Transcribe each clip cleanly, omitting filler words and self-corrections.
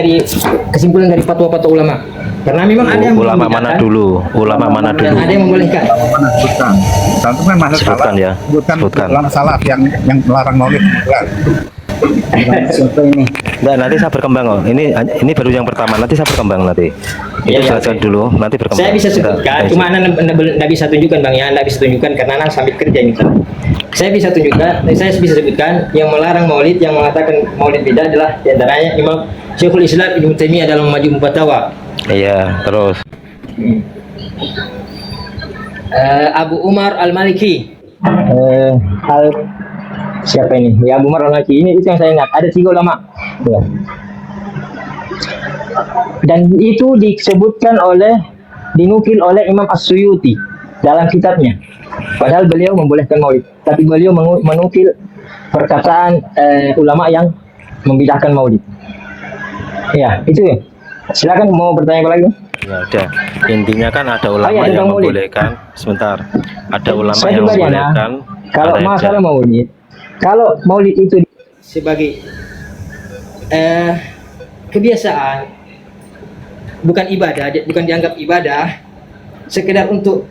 dari kesimpulan dari fatwa-fatwa ulama. Karena memang ada yang ulama mana dulu? Ulama mana dan dulu? ada yang membolehkan. Mana sebutkan? Contoh kan mana Sebutkan salah? ya. Sebutkan ulama salaf yang melarang maulid. Siapa ini? Enggak, nanti saya berkembang kok. Ini baru yang pertama, nanti saya berkembang nanti. Itu Ya, jelaskan oke. dulu, nanti berkembang. Saya bisa sebutkan, cuma Anda tidak bisa tunjukkan Bang ya, Anda bisa tunjukkan karena Anda sambil kerja ini. Saya bisa tunjukkan, saya bisa sebutkan yang melarang maulid, yang mengatakan maulid bid'ah adalah diantaranya Imam Syekhul Islam Ibnu Taimiyah dalam Majmu' Fatawa. Iya, terus. Abu Umar Al-Maliki. Siapa ini? Ya Abu Umar Al-Maliki ini itu yang saya ingat. Ada 3 ulama. Ya. Dan itu dinukil oleh Imam As-Suyuti dalam kitabnya. Padahal beliau membolehkan maulid, tapi beliau menukil perkataan ulama yang membidahkan maulid. Ya, itu ya. Silakan mau bertanya apa lagi? Ya udah. Intinya kan ada ulama iya, yang tentang maulid. membolehkan. Sebentar. Ada ulama Saya yang pribadi, membolehkan. kalau ada yang masalah tidak. maulid, kalau maulid itu sebagai kebiasaan, bukan ibadah, bukan dianggap ibadah, sekedar untuk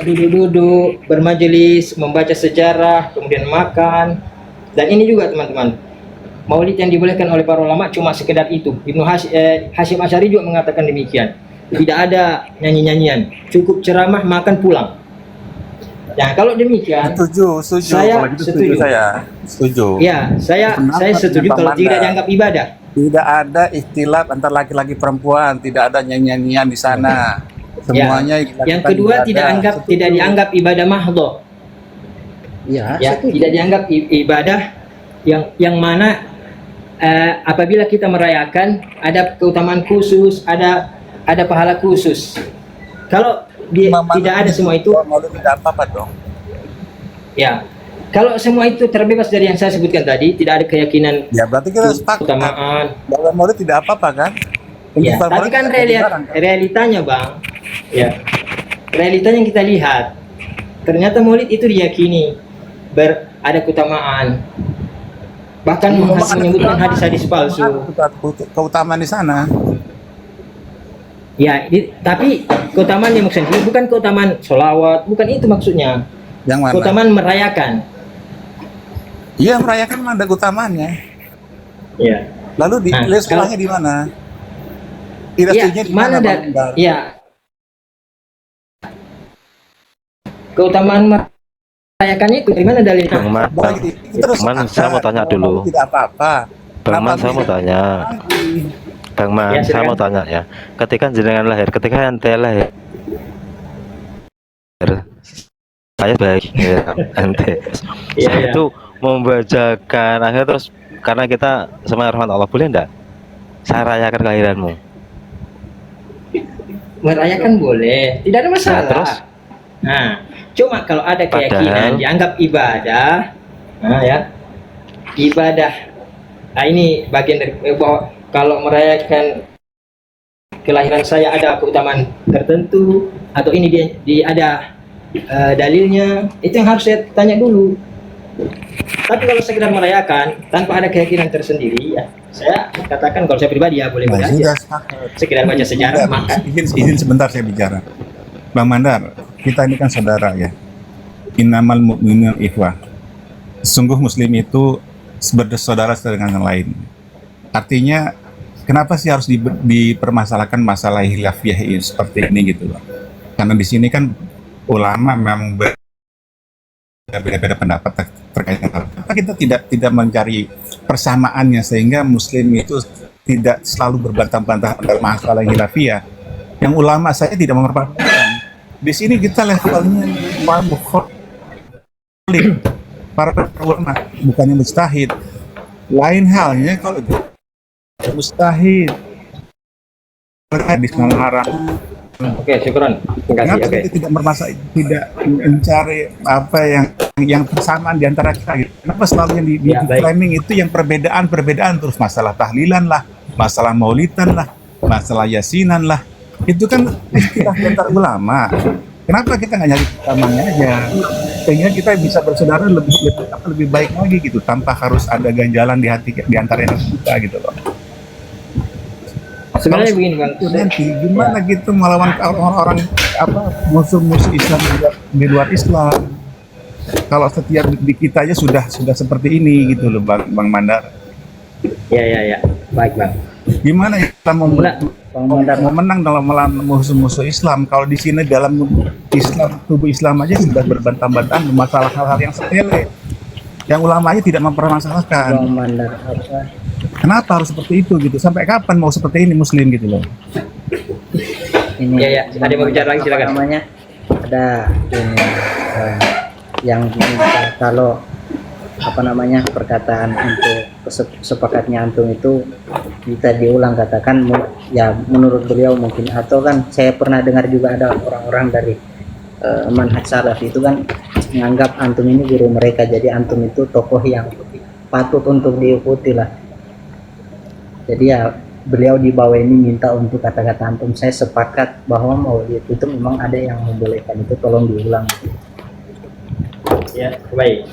duduk-duduk, bermajelis, membaca sejarah, kemudian makan. Dan ini juga teman-teman, maulid yang dibolehkan oleh para ulama cuma sekedar itu. Ibnu Hashim Asy'ari juga mengatakan demikian. Tidak ada nyanyi-nyanyian, cukup ceramah, makan, pulang. Nah, kalau demikian, Setuju. Saya Kalau gitu setuju. saya setuju. ya saya Pendapat setuju dengan kalau Bang tidak Manda. dianggap ibadah. Tidak ada ikhtilat antara laki-laki perempuan, tidak ada nyanyian di sana. Semuanya Yang kedua tidak dianggap ibadah mahdhah. Ya, Ya, tidak dianggap ibadah yang mana apabila kita merayakan ada keutamaan khusus, ada pahala khusus. Kalau tidak ada semua itu, maulid tidak apa-apa dong. ya. Kalau semua itu terbebas dari yang saya sebutkan tadi, tidak ada keyakinan Ya berarti kita sepakat keutamaan. bahwa maulid tidak apa-apa kan? Ya, Festival tapi maulid kan tidak dilarang, kan? realitanya Bang, ya, realitanya yang kita lihat, ternyata maulid itu diyakini ada keutamaan, bahkan menyebutkan hadis-hadis palsu. Keutamaan di sana. Ya, tapi keutamaan yang maksudnya bukan keutamaan sholawat, bukan itu maksudnya. Yang mana? Keutamaan merayakan. Iya, merayakan mah ada keutamaannya. Ya. Lalu Nah, sekolahnya di mana? Ya, Illustrasinya di mana mana? Bang? ya. Keutamaan merayakannya itu dari mana dalilnya? Bang Man, Terus Man, saya mau tanya dulu. Tidak apa-apa. Bang Man, saya mau tanya. Bang Man, Ya, saya silakan. mau tanya ya. Ketika jenengan lahir, ketika ente lahir, saya baik ya, ente. Iya, Saya iya. itu membacakan akhirnya terus karena kita sama rahmat Allah, boleh enggak saya rayakan kelahiranmu? Merayakan boleh, tidak ada masalah. Nah, terus? Nah, cuma kalau ada keyakinan Padahal- dianggap ibadah, nah ya, ibadah. Nah ini bagian dari bahwa kalau merayakan kelahiran saya ada keutamaan tertentu atau ini ada dalilnya, itu yang harus saya tanya dulu. Tapi kalau sekedar merayakan tanpa ada keyakinan tersendiri, ya saya katakan kalau saya pribadi ya boleh Nah, aja. sudah sepakat. Sekedar baca sejarah, Mandar, makan. izin sebentar saya bicara. Bang Mandar, kita ini kan saudara ya. Innamal mu'minuna ikhwah. Sungguh muslim itu bersaudara dengan yang lain. Artinya kenapa sih harus dipermasalahkan masalah khilafiyah ini seperti ini gitu loh. Karena di sini kan ulama memang berbeda-beda pendapat terkait dengan hal. Kenapa kita tidak mencari persamaannya sehingga muslim itu tidak selalu berbantah-bantah dalam masalah khilafiyah. Yang ulama saya tidak memperhatikan. Di sini kita levelnya para ulama bukannya mustahid. Lain halnya kalau mustahid. Hadis haram. Oke, syukron. Terima kasih. Kenapa Oke. kita tidak mencari apa yang persamaan di antara kita? Gitu? Kenapa selalu yang di Ya, baik. framing itu yang perbedaan terus masalah tahlilan lah, masalah maulidan lah, masalah yasinan lah. Itu kan istilah di antara ulama. Kenapa kita nggak nyari pertamanya aja? Sehingga kita bisa bersaudara lebih baik lagi gitu, tanpa harus ada ganjalan di hati di antara kita gitu loh. Sebenarnya begini Bang, Itu nanti gimana gitu melawan orang-orang musuh-musuh Islam di luar Islam. Kalau setiap di kita aja sudah seperti ini gitu loh Bang Mandar. ya, baik Bang. Gimana kita mau Enggak. mau menang dalam melawan musuh-musuh Islam kalau di sini dalam tubuh Islam aja sudah berbantah-bantahan masalah hal-hal yang sepele yang ulamanya tidak mempermasalahkan. Bang Mandar apa Kenapa harus seperti itu gitu? Sampai kapan mau seperti ini Muslim gitu loh? ini Ya, ada yang mau bicara lagi, apa silakan. namanya, ada ini yang minta kalau apa namanya perkataan untuk sepakatnya antum itu kita diulang, katakan ya menurut beliau mungkin, atau kan saya pernah dengar juga ada orang-orang dari manhaj salaf itu kan menganggap antum ini guru mereka, jadi antum itu tokoh yang patut untuk diikuti lah. Jadi ya beliau di bawah ini minta untuk kata-kata antum, saya sepakat bahwa maulid itu memang ada yang membolehkan, itu tolong diulang. Ya, baik.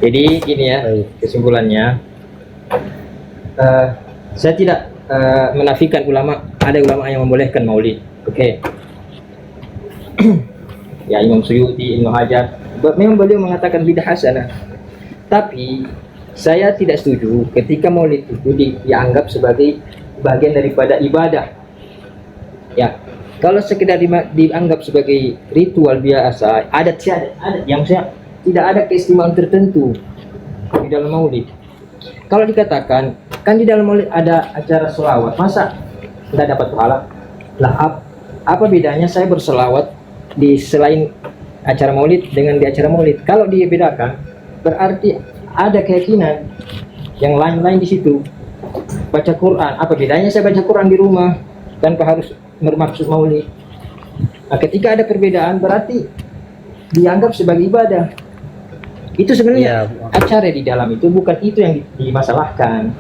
Jadi gini ya, kesimpulannya, saya tidak menafikan ada ulama yang membolehkan maulid. Oke. Ya, Imam Suyuti, Ibnu Hajar, memang beliau mengatakan bidah hasanah. Tapi saya tidak setuju ketika maulid itu dianggap sebagai bagian daripada ibadah. Ya, kalau sekedar dianggap sebagai ritual biasa, adat yang saya tidak ada keistimewaan tertentu di dalam maulid. Kalau dikatakan kan di dalam maulid ada acara selawat, masa tidak dapat pahala? Lah apa bedanya saya berselawat di selain acara maulid dengan di acara maulid? Kalau dibedakan berarti ada keyakinan yang lain-lain di situ. Baca Quran, apa bedanya saya baca Quran di rumah tanpa harus bermaksud maulid? Nah, ketika ada perbedaan berarti dianggap sebagai ibadah. Itu sebenarnya acara di dalam itu bukan itu yang dimasalahkan.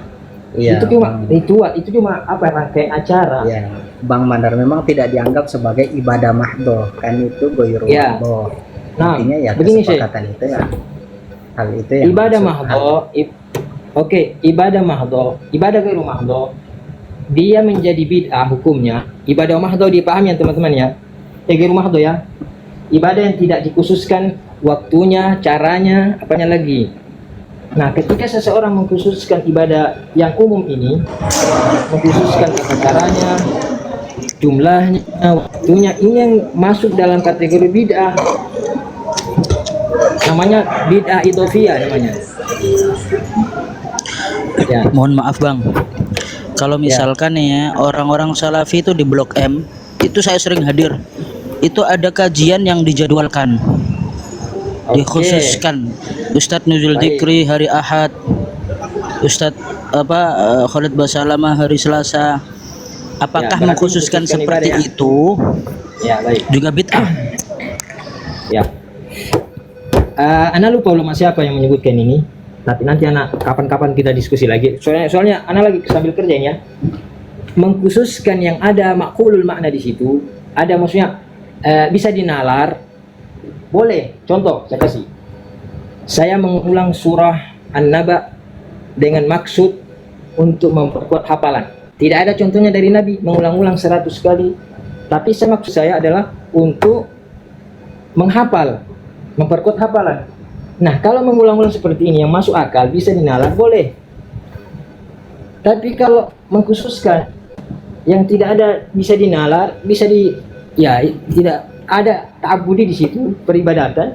Iya, Itu cuma ritual, itu cuma rangkaian acara. ya, Bang Mandar memang tidak dianggap sebagai ibadah mahdoh, kan itu goyur Ya. mahdoh. Nah, Intinya ya begini sih. kesepakatan itu ya hal itu yang Ibadah maksud mahdoh, oke, ibadah mahdoh, ibadah ghairu mahdoh, dia menjadi bid'ah hukumnya. Ibadah mahdoh dipahami ya teman-teman ya. Ghairu mahdoh ya, ibadah yang tidak dikhususkan waktunya, caranya, apanya lagi. Nah, ketika seseorang mengkhususkan ibadah yang umum ini, mengkhususkan tata caranya, jumlahnya, waktunya, ini yang masuk dalam kategori bid'ah. Namanya bid'ah idhofiyah namanya. Ya. Mohon maaf Bang, kalau misalkan nih ya orang-orang salafi itu di Blok M itu saya sering hadir, itu ada kajian yang dijadwalkan, dikhususkan Ustadz Nuzul Dzikri hari Ahad, Ustadz Khalid Basalamah hari Selasa. Apakah Ya, mengkhususkan seperti ibadah. itu Ya, baik. juga bid'ah? Ya. Ana lupa ulama siapa yang menyebutkan ini. Nanti anak kapan-kapan kita diskusi lagi. Soalnya anak lagi sambil kerjanya mengkhususkan yang ada makulul makna di situ. Ada maksudnya bisa dinalar. Boleh. Contoh saya kasih. Saya mengulang surah An-Naba dengan maksud untuk memperkuat hafalan. Tidak ada contohnya dari Nabi mengulang-ulang 100 kali. Tapi maksud saya adalah untuk menghafal, memperkuat hafalan. Nah, kalau mengulang-ulang seperti ini yang masuk akal, bisa dinalar, boleh. Tapi kalau mengkhususkan yang tidak ada bisa dinalar, tidak ada ta'abbudi di situ, peribadatan,